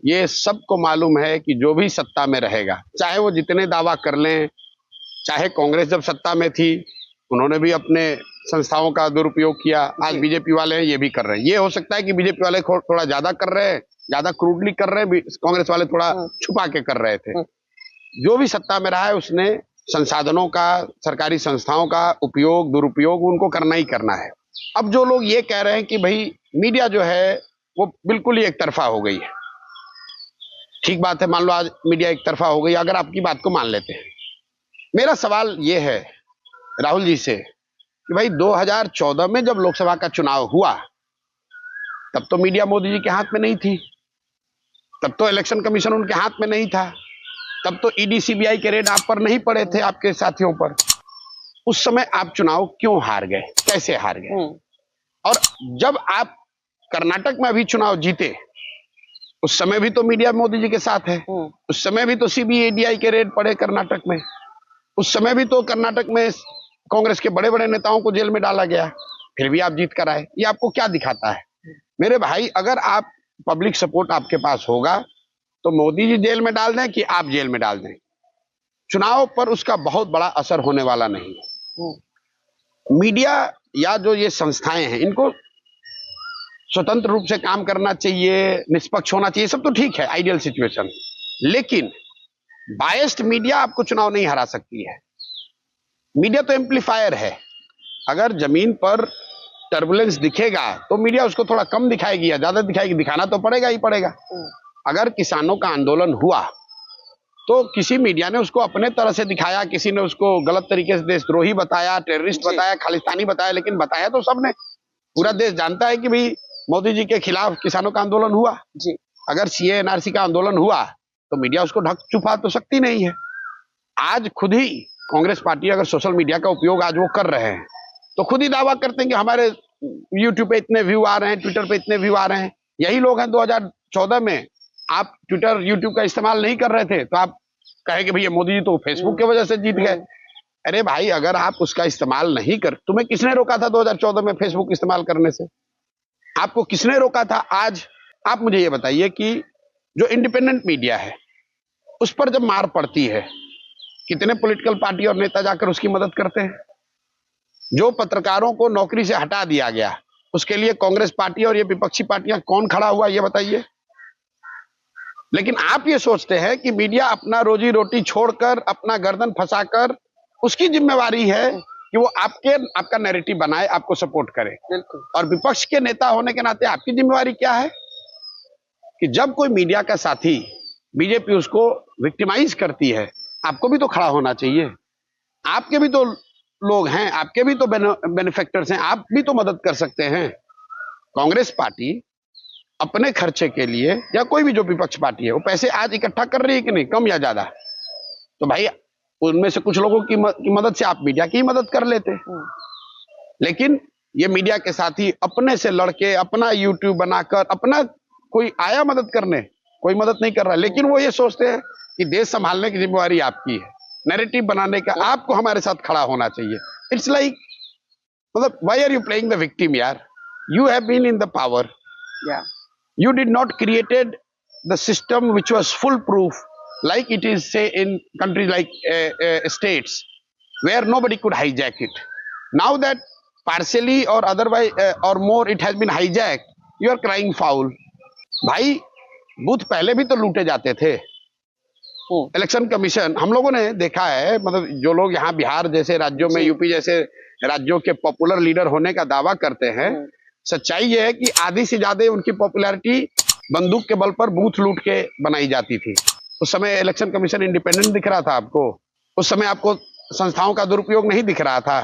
ये सबको मालूम है कि जो भी सत्ता में रहेगा, चाहे वो जितने दावा कर लें, चाहे कांग्रेस जब सत्ता में थी उन्होंने भी अपने संस्थाओं का दुरुपयोग किया, आज बीजेपी वाले हैं ये भी कर रहे हैं। ये हो सकता है कि बीजेपी वाले थोड़ा ज्यादा कर रहे हैं, ज्यादा क्रूडली कर रहे हैं, कांग्रेस वाले थोड़ा छुपा के कर रहे थे। जो भी सत्ता में रहा है उसने संसाधनों का, सरकारी संस्थाओं का उपयोग दुरुपयोग उनको करना ही करना है। अब जो लोग ये कह रहे हैं कि भाई मीडिया जो है वो बिल्कुल ही एक तरफा हो गई है, ठीक बात है, मान लो आज मीडिया एक तरफा हो गई, अगर आपकी बात को मान लेते हैं। मेरा सवाल ये है राहुल जी से कि भाई 2014 में जब लोकसभा का चुनाव हुआ तब तो मीडिया मोदी जी के हाथ में नहीं थी, तब तो इलेक्शन कमीशन उनके हाथ में नहीं था, तब तो ईडी सीबीआई के रेड आप पर नहीं पड़े थे, आपके साथियों पर। उस समय आप चुनाव क्यों हार गए, कैसे हार गए? और जब आप कर्नाटक में अभी चुनाव जीते उस समय भी तो मीडिया मोदी जी के साथ है, उस समय भी तो सीबीआई के रेड पड़े कर्नाटक में, उस समय भी तो कर्नाटक में कांग्रेस के बड़े बड़े नेताओं को जेल में डाला गया, फिर भी आप जीत कर आए। ये आपको क्या दिखाता है? मेरे भाई, अगर आप पब्लिक सपोर्ट आपके पास होगा तो मोदी जी जेल में डाल दें कि आप जेल में डाल दें, चुनाव पर उसका बहुत बड़ा असर होने वाला नहीं है। मीडिया या जो ये संस्थाएं हैं इनको स्वतंत्र रूप से काम करना चाहिए, निष्पक्ष होना चाहिए, सब तो ठीक है, आइडियल सिचुएशन, लेकिन बायस्ड मीडिया आपको चुनाव नहीं हरा सकती है। मीडिया तो एम्पलीफायर है, अगर जमीन पर टर्बुलेंस दिखेगा तो मीडिया उसको थोड़ा कम दिखाएगी या ज्यादा दिखाएगी, दिखाना तो पड़ेगा ही पड़ेगा। अगर किसानों का आंदोलन हुआ तो किसी मीडिया ने उसको अपने तरह से दिखाया, किसी ने उसको गलत तरीके से देशद्रोही बताया, टेररिस्ट बताया, खालिस्तानी बताया, लेकिन बताया तो सबने। पूरा देश जानता है कि भाई मोदी जी के खिलाफ किसानों का आंदोलन हुआ जी। अगर सीए एनआरसी का आंदोलन हुआ तो मीडिया उसको ढक छुपा तो सकती नहीं है। आज खुद ही कांग्रेस पार्टी अगर सोशल मीडिया का उपयोग आज वो कर रहे हैं तो खुद ही दावा करते हैं कि हमारे यूट्यूब पे इतने व्यू आ रहे हैं, ट्विटर पे इतने व्यू आ रहे हैं। यही लोग हैं 2014 में आप ट्विटर यूट्यूब का इस्तेमाल नहीं कर रहे थे तो आप कहेंगे भैया मोदी जी तो फेसबुक की वजह से जीत गए। अरे भाई, अगर आप उसका इस्तेमाल नहीं कर, तुम्हें किसने रोका था 2014 में फेसबुक इस्तेमाल करने से? आपको किसने रोका था? आज आप मुझे ये बताइए कि जो इंडिपेंडेंट मीडिया है उस पर जब मार पड़ती है कितने पॉलिटिकल पार्टी और नेता जाकर उसकी मदद करते हैं? जो पत्रकारों को नौकरी से हटा दिया गया उसके लिए कांग्रेस पार्टी और ये विपक्षी पार्टियां कौन खड़ा हुआ, ये बताइए। लेकिन आप ये सोचते हैं कि मीडिया अपना रोजी रोटी छोड़कर, अपना गर्दन फंसाकर, उसकी जिम्मेवारी है कि वो आपका नैरेटिव बनाए, आपको सपोर्ट करे। और विपक्ष के नेता होने के नाते आपकी जिम्मेवारी क्या है कि जब कोई मीडिया का साथी बीजेपी उसको विक्टिमाइज करती है, आपको भी तो खड़ा होना चाहिए। आपके भी तो लोग हैं, आपके भी तो बेनिफिक्टर्स हैं, आप भी तो मदद कर सकते हैं। कांग्रेस पार्टी अपने खर्चे के लिए या कोई भी जो विपक्ष पार्टी है वो पैसे आज इकट्ठा कर रही है कि नहीं, कम या ज्यादा? तो भाई उनमें से कुछ लोगों की मदद से आप मीडिया की मदद कर लेते। लेकिन ये मीडिया के साथी अपने से लड़के, अपना यूट्यूब बनाकर, अपना कोई आया मदद करने, कोई मदद नहीं कर रहा, लेकिन वो ये सोचते हैं कि देश संभालने की जिम्मेवारी आपकी है, नैरेटिव बनाने का आपको हमारे साथ खड़ा होना चाहिए। इट्स लाइक, मतलब why are you playing the victim यार? You have been in the power, you did not created the system which was foolproof like it is say in countries like states where nobody could hijack it. Now that partially or otherwise or more it has been hijacked, you are crying foul. भाई booth पहले भी तो लूटे जाते थे। Election commission, हम लोगों ने देखा है, मतलब जो लोग यहाँ बिहार जैसे राज्यों में, यूपी जैसे राज्यों के पॉपुलर लीडर होने का दावा करते हैं, सच्चाई ये है कि आधी से ज्यादा उनकी पॉपुलैरिटी बंदूक के बल पर बूथ लूट के बनाई जाती थी। उस समय इलेक्शन कमीशन इंडिपेंडेंट दिख रहा था आपको, उस समय आपको संस्थाओं का दुरुपयोग नहीं दिख रहा था।